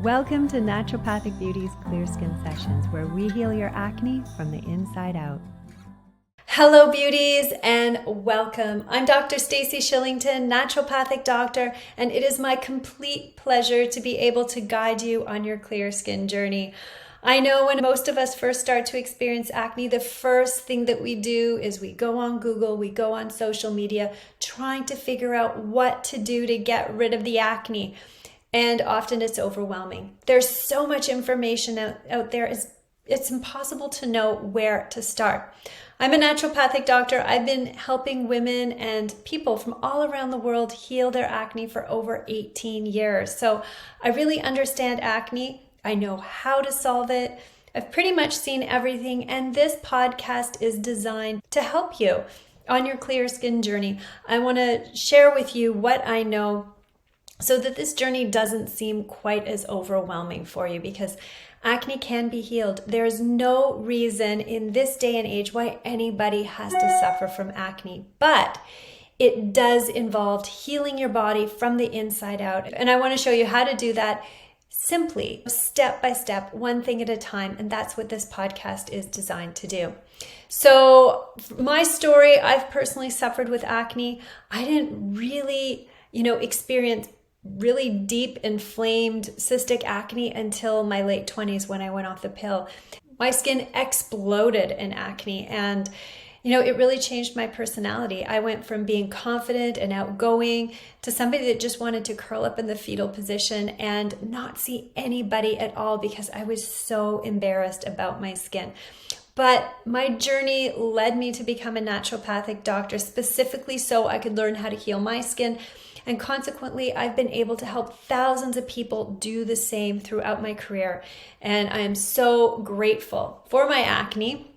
Welcome to Naturopathic Beauty's Clear Skin Sessions, where we heal your acne from the inside out. Hello beauties and welcome. I'm Dr. Stacey Shillington, naturopathic doctor, and it is my complete pleasure to be able to guide you on your clear skin journey. I know when most of us first start to experience acne, the first thing that we do is we go on Google, we go on social media, trying to figure out what to do to get rid of the acne. And often it's overwhelming. There's so much information out there, it's impossible to know where to start. I'm a naturopathic doctor. I've been helping women and people from all around the world heal their acne for over 18 years. So I really understand acne. I know how to solve it. I've pretty much seen everything, and this podcast is designed to help you on your clear skin journey. I want to share with you what I know so that this journey doesn't seem quite as overwhelming for you, because acne can be healed. There's no reason in this day and age why anybody has to suffer from acne, but it does involve healing your body from the inside out. And I want to show you how to do that simply, step by step, one thing at a time. And that's what this podcast is designed to do. So my story, I've personally suffered with acne. I didn't really, experience really deep inflamed cystic acne until my late 20s when I went off the pill. My skin exploded in acne, and it really changed my personality. I went from being confident and outgoing to somebody that just wanted to curl up in the fetal position and not see anybody at all because I was so embarrassed about my skin. But my journey led me to become a naturopathic doctor, specifically so I could learn how to heal my skin. And consequently, I've been able to help thousands of people do the same throughout my career. And I am so grateful for my acne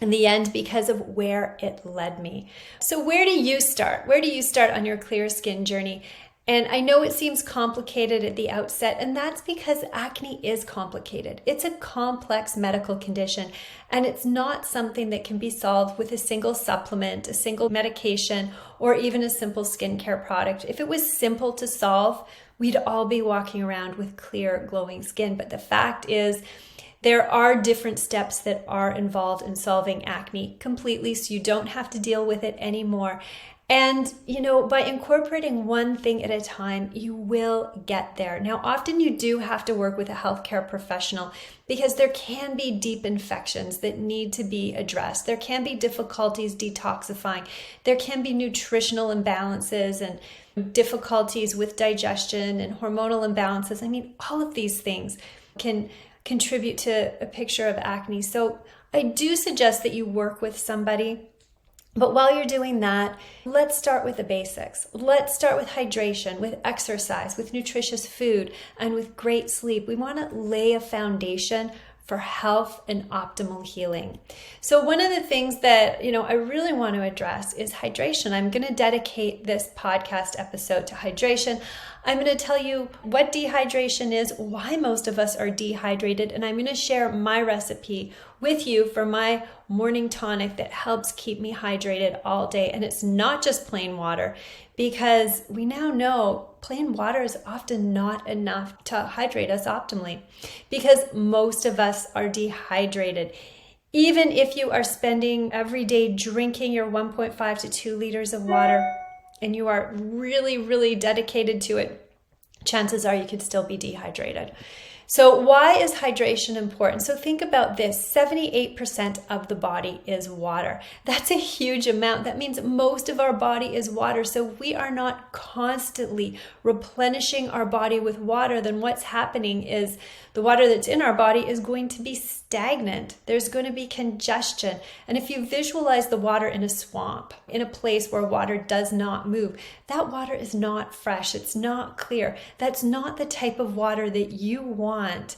in the end because of where it led me. So where do you start? Where do you start on your clear skin journey? And I know it seems complicated at the outset, and that's because acne is complicated. It's a complex medical condition, and it's not something that can be solved with a single supplement, a single medication, or even a simple skincare product. If it was simple to solve, we'd all be walking around with clear, glowing skin. But the fact is, there are different steps that are involved in solving acne completely, so you don't have to deal with it anymore. And, by incorporating one thing at a time, you will get there. Now, often you do have to work with a healthcare professional because there can be deep infections that need to be addressed. There can be difficulties detoxifying. There can be nutritional imbalances and difficulties with digestion and hormonal imbalances. All of these things can contribute to a picture of acne. So I do suggest that you work with somebody. But while you're doing that, let's start with the basics. Let's start with hydration, with exercise, with nutritious food, and with great sleep. We want to lay a foundation for health and optimal healing. So one of the things that, I really want to address is hydration. I'm going to dedicate this podcast episode to hydration. I'm going to tell you what dehydration is, why most of us are dehydrated, and I'm going to share my recipe with you for my morning tonic that helps keep me hydrated all day. And it's not just plain water, because we now know plain water is often not enough to hydrate us optimally, because most of us are dehydrated. Even if you are spending every day drinking your 1.5 to 2 liters of water, and you are really, really dedicated to it, chances are you could still be dehydrated. So why is hydration important? So think about this, 78% of the body is water. That's a huge amount. That means most of our body is water. So we are not constantly replenishing our body with water, then what's happening is the water that's in our body is going to be stagnant. There's going to be congestion. And if you visualize the water in a swamp, in a place where water does not move, that water is not fresh. It's not clear. That's not the type of water that you want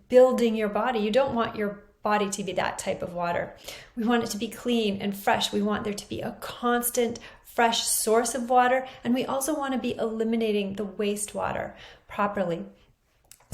building your body. You don't want your body to be that type of water. We want it to be clean and fresh. We want there to be a constant, fresh source of water. And we also want to be eliminating the wastewater properly.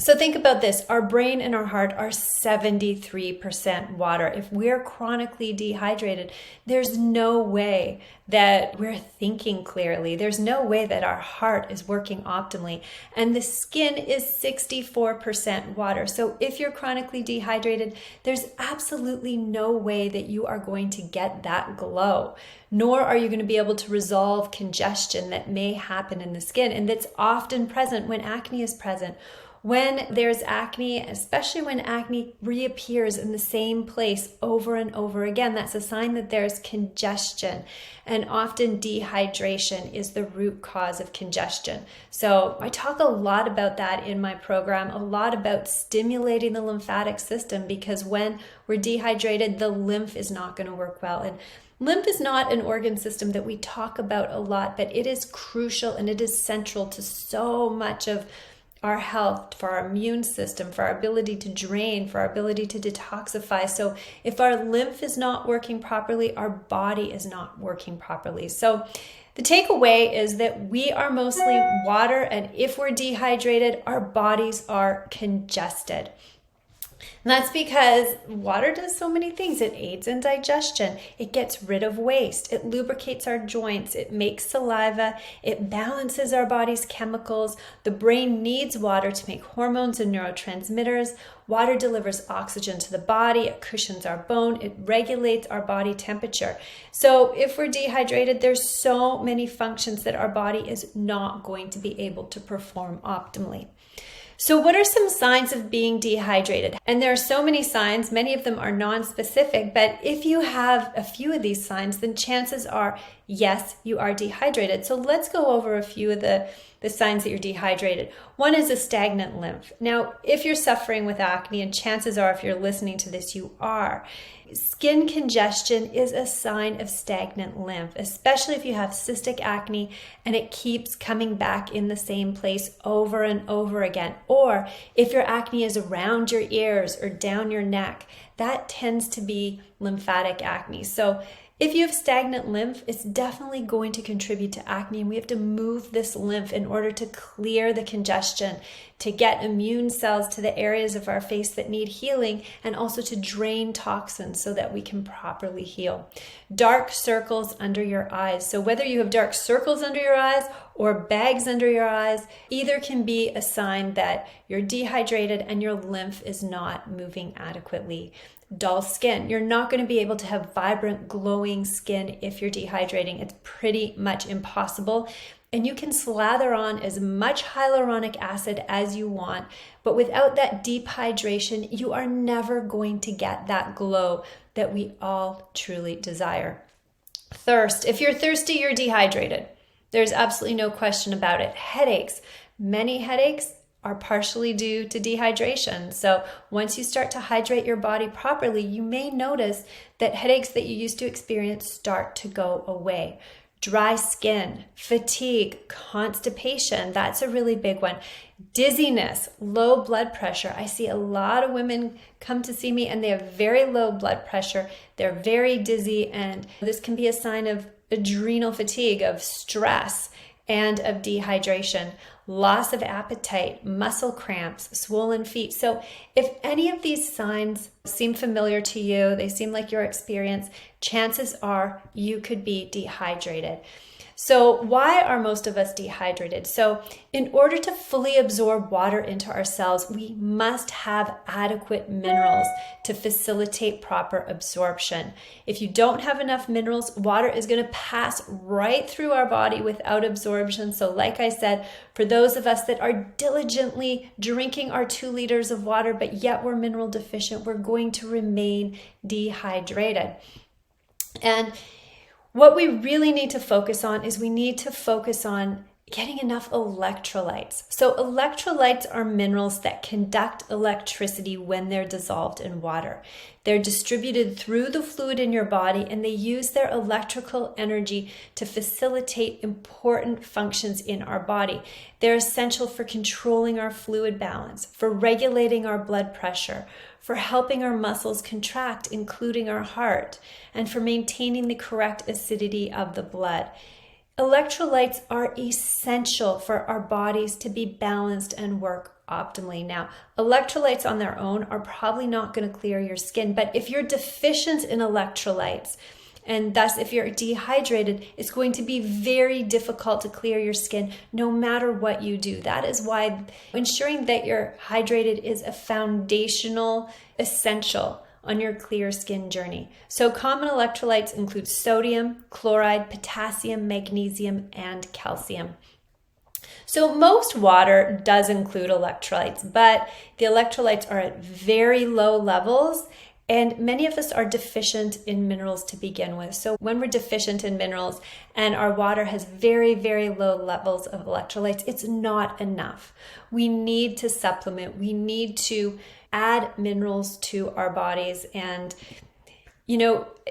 So think about this. Our brain and our heart are 73% water. If we're chronically dehydrated, there's no way that we're thinking clearly. There's no way that our heart is working optimally. And the skin is 64% water. So if you're chronically dehydrated, there's absolutely no way that you are going to get that glow, nor are you going to be able to resolve congestion that may happen in the skin and that's often present when acne is present. When there's acne, especially when acne reappears in the same place over and over again, that's a sign that there's congestion. And often dehydration is the root cause of congestion. So I talk a lot about that in my program, a lot about stimulating the lymphatic system, because when we're dehydrated, the lymph is not going to work well. And lymph is not an organ system that we talk about a lot, but it is crucial and it is central to so much of our health, for our immune system, for our ability to drain, for our ability to detoxify. So if our lymph is not working properly, our body is not working properly. So the takeaway is that we are mostly water, and if we're dehydrated, our bodies are congested. And that's because water does so many things. It aids in digestion. It gets rid of waste. It lubricates our joints. It makes saliva. It balances our body's chemicals. The brain needs water to make hormones and neurotransmitters. Water delivers oxygen to the body. It cushions our bone. It regulates our body temperature. So if we're dehydrated, there's so many functions that our body is not going to be able to perform optimally. So what are some signs of being dehydrated? And there are so many signs, many of them are non-specific, but if you have a few of these signs, then chances are, yes, you are dehydrated. So let's go over a few of the signs that you're dehydrated. One is a stagnant lymph. Now, if you're suffering with acne, and chances are if you're listening to this, you are, skin congestion is a sign of stagnant lymph, especially if you have cystic acne and it keeps coming back in the same place over and over again. Or if your acne is around your ears or down your neck, that tends to be lymphatic acne. So if you have stagnant lymph, it's definitely going to contribute to acne, and we have to move this lymph in order to clear the congestion, to get immune cells to the areas of our face that need healing, and also to drain toxins so that we can properly heal. Dark circles under your eyes. So whether you have dark circles under your eyes or bags under your eyes, either can be a sign that you're dehydrated and your lymph is not moving adequately. Dull skin. You're not going to be able to have vibrant, glowing skin if you're dehydrating. It's pretty much impossible. And you can slather on as much hyaluronic acid as you want, but without that deep hydration, you are never going to get that glow that we all truly desire. Thirst. If you're thirsty, you're dehydrated. There's absolutely no question about it. Headaches. Many headaches are partially due to dehydration. So once you start to hydrate your body properly, you may notice that headaches that you used to experience start to go away. Dry skin, fatigue, constipation, that's a really big one. Dizziness, low blood pressure. I see a lot of women come to see me and they have very low blood pressure. They're very dizzy, and this can be a sign of adrenal fatigue, of stress, and of dehydration. Loss of appetite, muscle cramps, swollen feet. So if any of these signs seem familiar to you, they seem like your experience, chances are you could be dehydrated. So why are most of us dehydrated? So in order to fully absorb water into our cells, we must have adequate minerals to facilitate proper absorption. If you don't have enough minerals, water is going to pass right through our body without absorption. So like I said, for those of us that are diligently drinking our 2 liters of water, but yet we're mineral deficient, we're going to remain dehydrated. And what we really need to focus on is we need to focus on getting enough electrolytes. So electrolytes are minerals that conduct electricity when they're dissolved in water. They're distributed through the fluid in your body, and they use their electrical energy to facilitate important functions in our body. They're essential for controlling our fluid balance, for regulating our blood pressure, for helping our muscles contract, including our heart, and for maintaining the correct acidity of the blood. Electrolytes are essential for our bodies to be balanced and work optimally. Now, electrolytes on their own are probably not going to clear your skin, but if you're deficient in electrolytes, and thus if you're dehydrated, it's going to be very difficult to clear your skin no matter what you do. That is why ensuring that you're hydrated is a foundational essential on your clear skin journey. So common electrolytes include sodium, chloride, potassium, magnesium, and calcium. So most water does include electrolytes, but the electrolytes are at very low levels, and many of us are deficient in minerals to begin with. So when we're deficient in minerals and our water has very, very low levels of electrolytes, it's not enough. We need to supplement. We need to add minerals to our bodies. And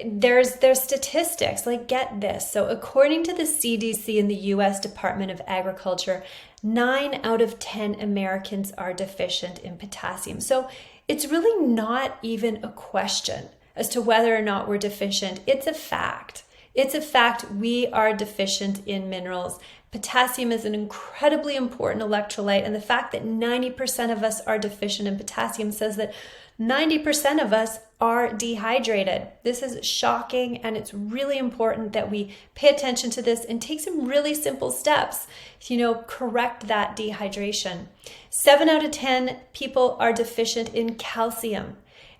there's statistics, like, get this. So according to the CDC in the US Department of Agriculture, 9 out of 10 Americans are deficient in potassium. So it's really not even a question as to whether or not we're deficient. It's a fact. It's a fact we are deficient in minerals. Potassium is an incredibly important electrolyte, and the fact that 90% of us are deficient in potassium says that 90% of us are dehydrated. This is shocking, and it's really important that we pay attention to this and take some really simple steps to, correct that dehydration. 7 out of 10 people are deficient in calcium.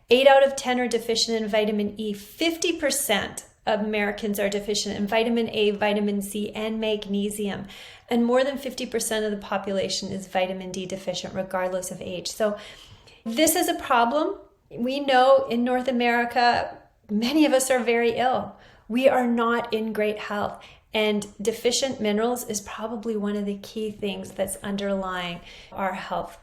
8 out of 10 are deficient in vitamin E. 50% of Americans are deficient in vitamin A, vitamin C, and magnesium. And more than 50% of the population is vitamin D deficient, regardless of age. So this is a problem. We know in North America, many of us are very ill. We are not in great health. And deficient minerals is probably one of the key things that's underlying our health.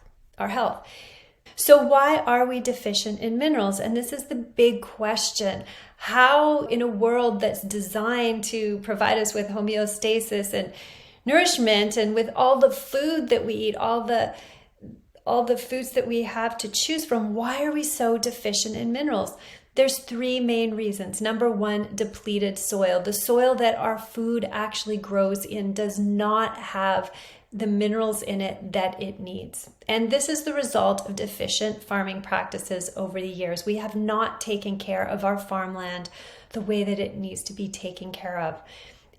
So why are we deficient in minerals? And this is the big question. How, in a world that's designed to provide us with homeostasis and nourishment, and with all the food that we eat, all the foods that we have to choose from, why are we so deficient in minerals? There's 3 main reasons. Number 1, depleted soil. The soil that our food actually grows in does not have the minerals in it that it needs. And this is the result of deficient farming practices over the years. We have not taken care of our farmland the way that it needs to be taken care of.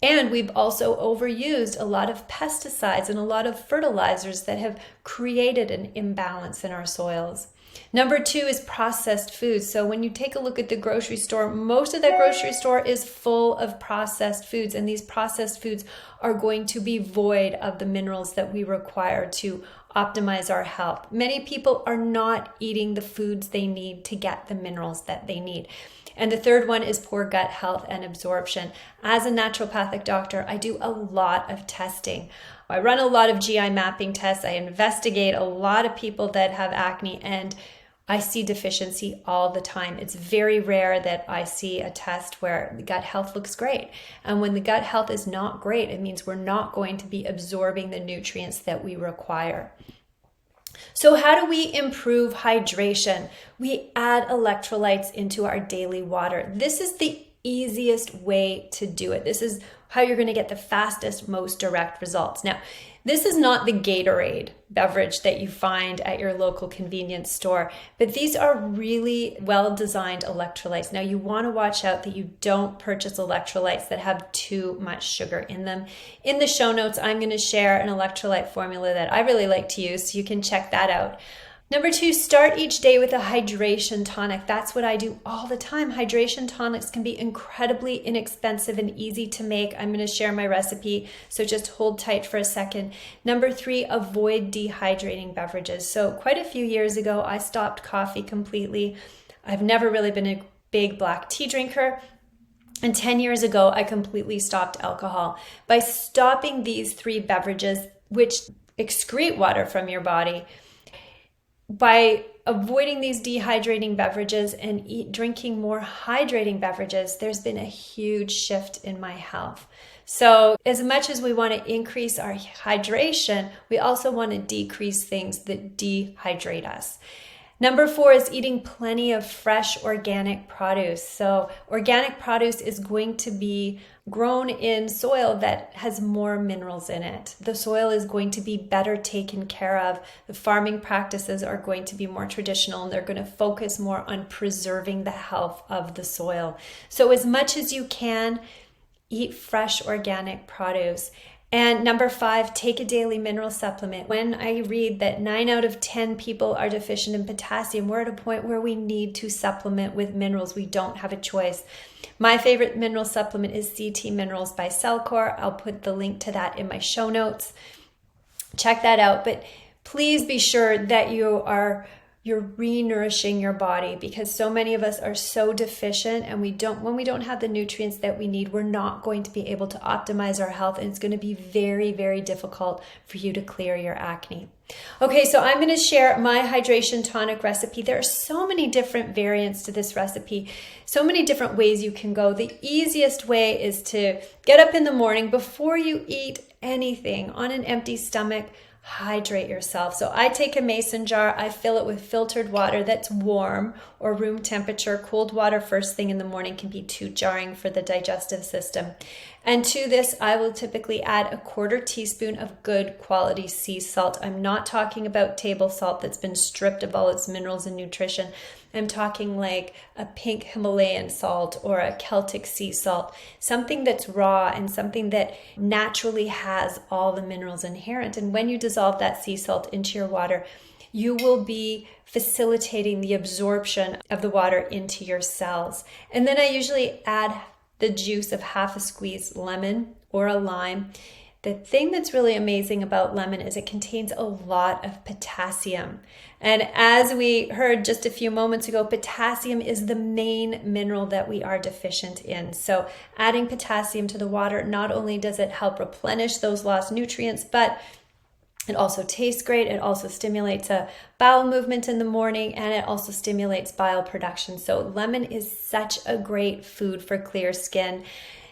And we've also overused a lot of pesticides and a lot of fertilizers that have created an imbalance in our soils. Number 2 is processed foods. So when you take a look at the grocery store, most of that grocery store is full of processed foods, and these processed foods are going to be void of the minerals that we require to optimize our health. Many people are not eating the foods they need to get the minerals that they need. And the third one is poor gut health and absorption. As a naturopathic doctor, I do a lot of testing. I run a lot of GI mapping tests. I investigate a lot of people that have acne, and I see deficiency all the time. It's very rare that I see a test where the gut health looks great. And when the gut health is not great, it means we're not going to be absorbing the nutrients that we require. So how do we improve hydration? We add electrolytes into our daily water. This is the easiest way to do it. This is how you're going to get the fastest, most direct results. Now, this is not the Gatorade beverage that you find at your local convenience store, but these are really well-designed electrolytes. Now, you want to watch out that you don't purchase electrolytes that have too much sugar in them. In the show notes, I'm going to share an electrolyte formula that I really like to use, so you can check that out. Number 2, start each day with a hydration tonic. That's what I do all the time. Hydration tonics can be incredibly inexpensive and easy to make. I'm going to share my recipe, so just hold tight for a second. Number 3, avoid dehydrating beverages. So quite a few years ago, I stopped coffee completely. I've never really been a big black tea drinker. And 10 years ago, I completely stopped alcohol. By stopping these 3 beverages, which excrete water from your body, by avoiding these dehydrating beverages and drinking more hydrating beverages, there's been a huge shift in my health. So as much as we want to increase our hydration, we also want to decrease things that dehydrate us. Number 4 is eating plenty of fresh organic produce. So organic produce is going to be grown in soil that has more minerals in it. The soil is going to be better taken care of. The farming practices are going to be more traditional, and they're going to focus more on preserving the health of the soil. So as much as you can, eat fresh organic produce. And number 5, take a daily mineral supplement. When I read that 9 out of 10 people are deficient in potassium, we're at a point where we need to supplement with minerals. We don't have a choice. My favorite mineral supplement is CT Minerals by Cellcore. I'll put the link to that in my show notes. Check that out. But please be sure that you're re-nourishing your body, because so many of us are so deficient, and when we don't have the nutrients that we need, we're not going to be able to optimize our health, and it's going to be very, very difficult for you to clear your acne. Okay, so I'm going to share my hydration tonic recipe. There are so many different variants to this recipe, so many different ways you can go. The easiest way is to get up in the morning before you eat anything on an empty stomach. Hydrate yourself. So I take a mason jar, I fill it with filtered water that's warm or room temperature. Cold water first thing in the morning can be too jarring for the digestive system. And to this, I will typically add a 1/4 teaspoon of good quality sea salt. I'm not talking about table salt that's been stripped of all its minerals and nutrition. I'm talking like a pink Himalayan salt or a Celtic sea salt, something that's raw and something that naturally has all the minerals inherent. And when you dissolve that sea salt into your water, you will be facilitating the absorption of the water into your cells. And then I usually add the juice of half a squeezed lemon or a lime. The thing that's really amazing about lemon is it contains a lot of potassium. And as we heard just a few moments ago, potassium is the main mineral that we are deficient in. So adding potassium to the water, not only does it help replenish those lost nutrients, but it also tastes great. It also stimulates a bowel movement in the morning, and it also stimulates bile production. So lemon is such a great food for clear skin.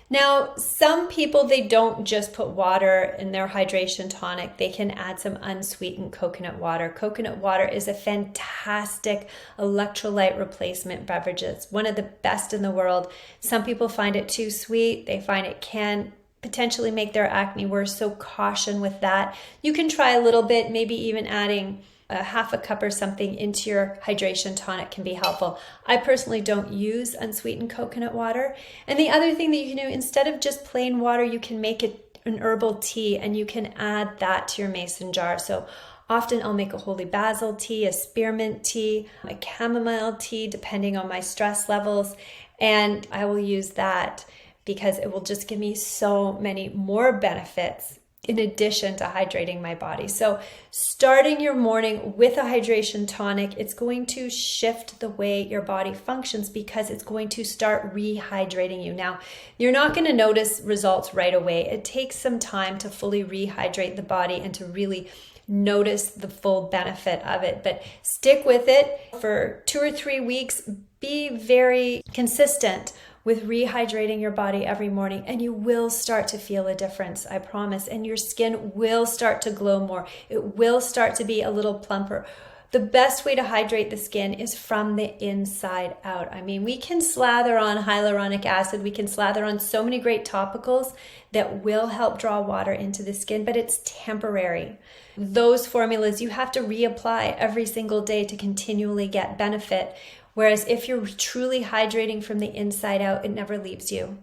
Now, some people, they don't just put water in their hydration tonic. They can add some unsweetened coconut water. Coconut water is a fantastic electrolyte replacement beverage. It's one of the best in the world. Some people find it too sweet. They find it can potentially make their acne worse, so caution with that. You can try a little bit, maybe even adding a half a cup or something into your hydration tonic can be helpful. I personally don't use unsweetened coconut water. And the other thing that you can do, instead of just plain water, you can make it an herbal tea, and you can add that to your mason jar. So often I'll make a holy basil tea, a spearmint tea, a chamomile tea, depending on my stress levels. And I will use that because it will just give me so many more benefits in addition to hydrating my body. So starting your morning with a hydration tonic, it's going to shift the way your body functions, because it's going to start rehydrating you. Now, you're not going to notice results right away. It takes some time to fully rehydrate the body and to really notice the full benefit of it. But stick with it for 2 or 3 weeks. Be very consistent with rehydrating your body every morning, and you will start to feel a difference, I promise. And your skin will start to glow more. It will start to be a little plumper. The best way to hydrate the skin is from the inside out. I mean, we can slather on hyaluronic acid. We can slather on so many great topicals that will help draw water into the skin, but it's temporary. Those formulas you have to reapply every single day to continually get benefit. Whereas if you're truly hydrating from the inside out, it never leaves you.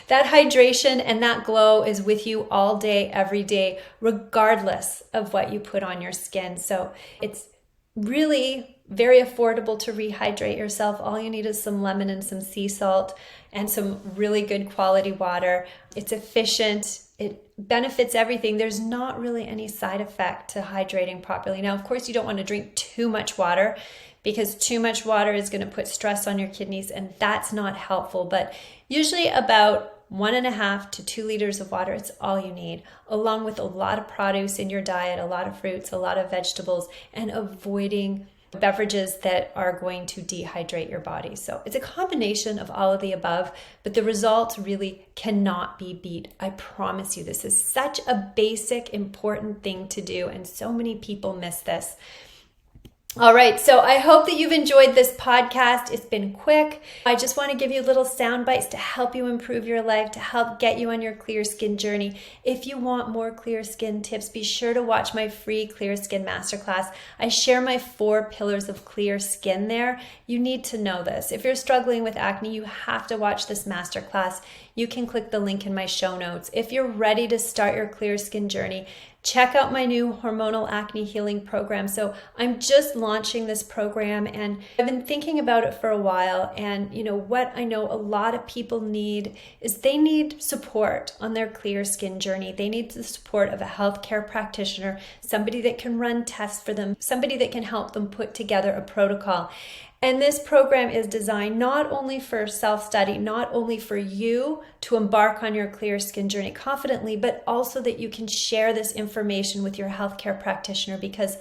That hydration and that glow is with you all day, every day, regardless of what you put on your skin. So it's really very affordable to rehydrate yourself. All you need is some lemon and some sea salt and some really good quality water. It's efficient. It benefits everything. There's not really any side effect to hydrating properly. Now, of course, you don't want to drink too much water, because too much water is going to put stress on your kidneys, and that's not helpful. But usually about 1.5 to 2 liters of water, it's all you need, along with a lot of produce in your diet, a lot of fruits, a lot of vegetables, and avoiding beverages that are going to dehydrate your body. So it's a combination of all of the above, but the results really cannot be beat. I promise you, this is such a basic, important thing to do, and so many people miss this. All right, so I hope that you've enjoyed this podcast. It's been quick. I just want to give you little sound bites to help you improve your life, to help get you on your clear skin journey. If you want more clear skin tips, be sure to watch my free Clear Skin Masterclass. I share my 4 pillars of clear skin there. You need to know this. If you're struggling with acne, you have to watch this masterclass. You can click the link in my show notes. If you're ready to start your clear skin journey, check out my new hormonal acne healing program. So I'm just launching this program and I've been thinking about it for a while. And what I know a lot of people need is they need support on their clear skin journey. They need the support of a healthcare practitioner, somebody that can run tests for them, somebody that can help them put together a protocol. And this program is designed not only for self-study, not only for you to embark on your clear skin journey confidently, but also that you can share this information with your healthcare practitioner, because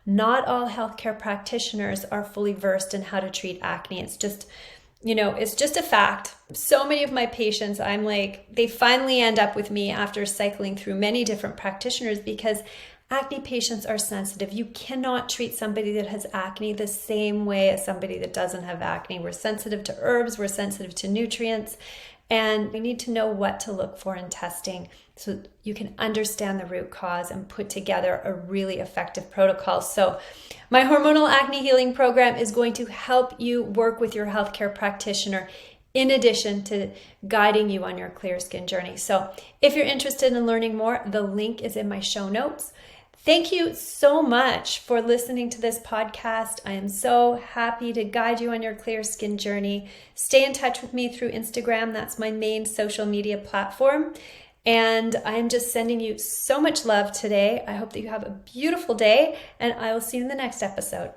not all healthcare practitioners are fully versed in how to treat acne. It's just a fact. So many of my patients, I'm like, they finally end up with me after cycling through many different practitioners, because acne patients are sensitive. You cannot treat somebody that has acne the same way as somebody that doesn't have acne. We're sensitive to herbs, we're sensitive to nutrients, and we need to know what to look for in testing so you can understand the root cause and put together a really effective protocol. So my hormonal acne healing program is going to help you work with your healthcare practitioner in addition to guiding you on your clear skin journey. So if you're interested in learning more, the link is in my show notes. Thank you so much for listening to this podcast. I am so happy to guide you on your clear skin journey. Stay in touch with me through Instagram. That's my main social media platform. And I'm just sending you so much love today. I hope that you have a beautiful day, and I will see you in the next episode.